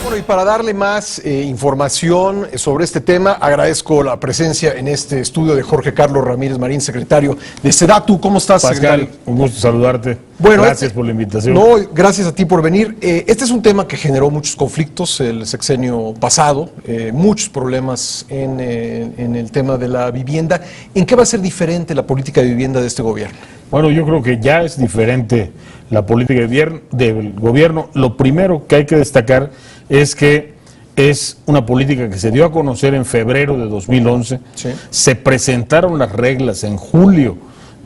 Bueno, y para darle más información sobre este tema, agradezco la presencia en este estudio de Jorge Carlos Ramírez Marín, secretario de SEDATU. ¿Cómo estás, Pascal, secretario? un gusto saludarte. Bueno, gracias por la invitación. No, gracias a ti por venir. Este es un tema que generó muchos conflictos el sexenio pasado, muchos problemas en el tema de la vivienda. ¿En qué va a ser diferente la política de vivienda de este gobierno? Bueno, yo creo que ya es diferente la política del gobierno. Lo primero que hay que destacar es que es una política que se dio a conocer en febrero de 2011. Sí. Se presentaron las reglas en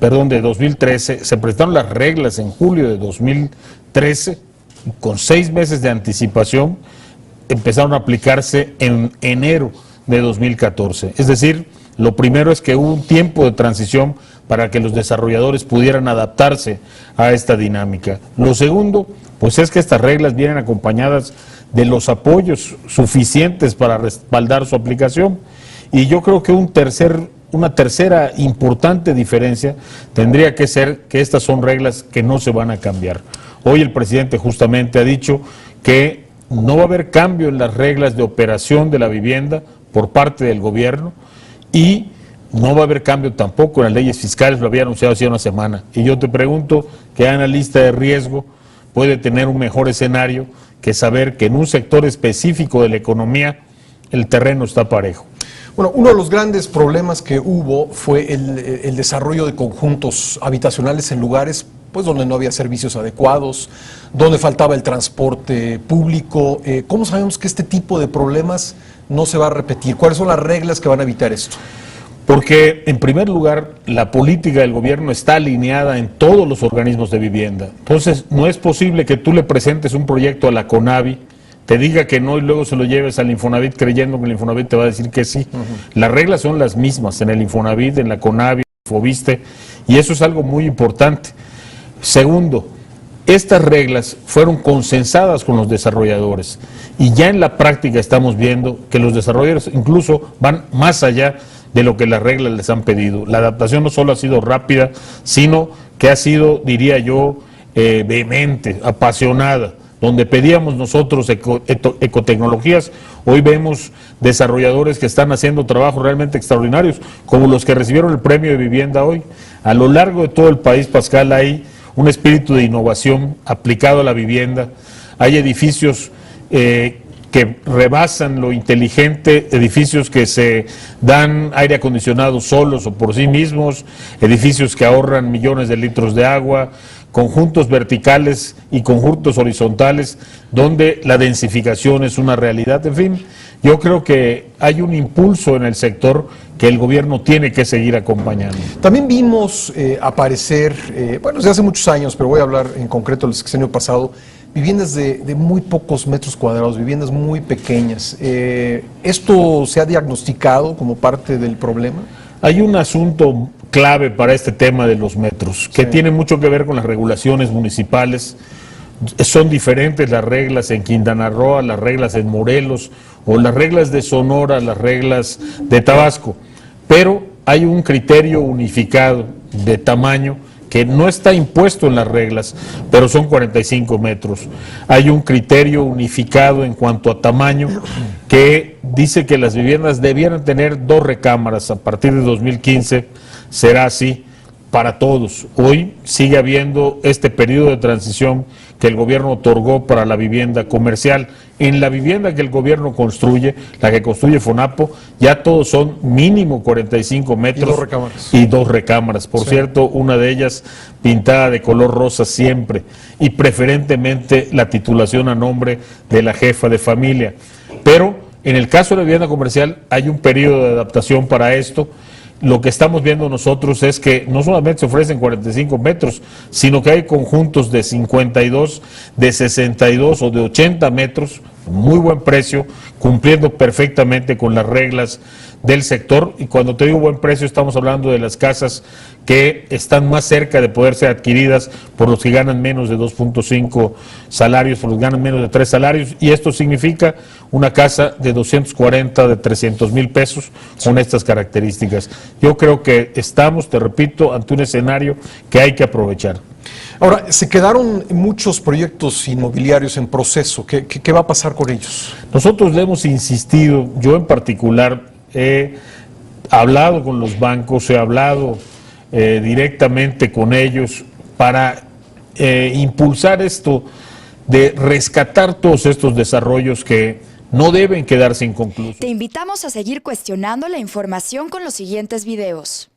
de 2013, se presentaron las reglas en julio de 2013, con 6 meses de anticipación, empezaron a aplicarse en enero de 2014. Es decir, lo primero es que hubo un tiempo de transición para que los desarrolladores pudieran adaptarse a esta dinámica. Lo segundo, pues es que estas reglas vienen acompañadas de los apoyos suficientes para respaldar su aplicación. Y yo creo que una tercera importante diferencia tendría que ser que estas son reglas que no se van a cambiar. Hoy el presidente justamente ha dicho que no va a haber cambio en las reglas de operación de la vivienda por parte del gobierno y no va a haber cambio tampoco en las leyes fiscales, lo había anunciado hace una semana. Y yo te pregunto, ¿qué analista de riesgo puede tener un mejor escenario que saber que en un sector específico de la economía el terreno está parejo? Bueno, uno de los grandes problemas que hubo fue el desarrollo de conjuntos habitacionales en lugares pues donde no había servicios adecuados, donde faltaba el transporte público. ¿Cómo sabemos que este tipo de problemas no se va a repetir? ¿Cuáles son las reglas que van a evitar esto? Porque, en primer lugar, la política del gobierno está alineada en todos los organismos de vivienda. Entonces, no es posible que tú le presentes un proyecto a la CONAVI, te diga que no y luego se lo lleves al Infonavit creyendo que el Infonavit te va a decir que sí. Las reglas son las mismas en el Infonavit, en la CONAVI, en el Fobiste, y eso es algo muy importante. Segundo, estas reglas fueron consensadas con los desarrolladores y ya en la práctica estamos viendo que los desarrolladores incluso van más allá de lo que las reglas les han pedido. La adaptación no solo ha sido rápida, sino que ha sido, diría yo, vehemente, apasionada. Donde pedíamos nosotros ecotecnologías, hoy vemos desarrolladores que están haciendo trabajos realmente extraordinarios, como los que recibieron el premio de vivienda hoy. A lo largo de todo el país, Pascal, hay un espíritu de innovación aplicado a la vivienda. Hay edificios que rebasan lo inteligente, edificios que se dan aire acondicionado solos o por sí mismos, edificios que ahorran millones de litros de agua, conjuntos verticales y conjuntos horizontales, donde la densificación es una realidad. En fin, yo creo que hay un impulso en el sector que el gobierno tiene que seguir acompañando. También vimos aparecer, desde hace muchos años, pero voy a hablar en concreto del sexenio pasado, viviendas de muy pocos metros cuadrados, viviendas muy pequeñas. ¿Esto se ha diagnosticado como parte del problema? Hay un asunto clave para este tema de los metros, que tiene mucho que ver con las regulaciones municipales. Son diferentes las reglas en Quintana Roo, las reglas en Morelos, o las reglas de Sonora, las reglas de Tabasco. Pero hay un criterio unificado de tamaño que no está impuesto en las reglas, pero son 45 metros. Hay un criterio unificado en cuanto a tamaño que dice que las viviendas debieran tener 2 recámaras. A partir de 2015 será así para todos. Hoy sigue habiendo este periodo de transición que el gobierno otorgó para la vivienda comercial. En la vivienda que el gobierno construye, la que construye FONAPO, ya todos son mínimo 45 metros. Y 2 recámaras. Y 2 recámaras. Por cierto, una de ellas pintada de color rosa siempre, y preferentemente la titulación a nombre de la jefa de familia. Pero en el caso de la vivienda comercial hay un periodo de adaptación para esto. Lo que estamos viendo nosotros es que no solamente se ofrecen 45 metros, sino que hay conjuntos de 52, de 62 o de 80 metros, muy buen precio, cumpliendo perfectamente con las reglas del sector. Y cuando te digo buen precio, estamos hablando de las casas que están más cerca de poder ser adquiridas por los que ganan menos de 2.5 salarios, por los que ganan menos de 3 salarios, y esto significa una casa de 240, de 300 mil pesos con estas características. Yo creo que estamos, te repito, ante un escenario que hay que aprovechar. Ahora, se quedaron muchos proyectos inmobiliarios en proceso. ¿Qué va a pasar con ellos? Nosotros le hemos insistido, yo en particular he hablado con los bancos, he hablado directamente con ellos para impulsar esto de rescatar todos estos desarrollos que no deben quedarse inconclusos. Te invitamos a seguir cuestionando la información con los siguientes videos.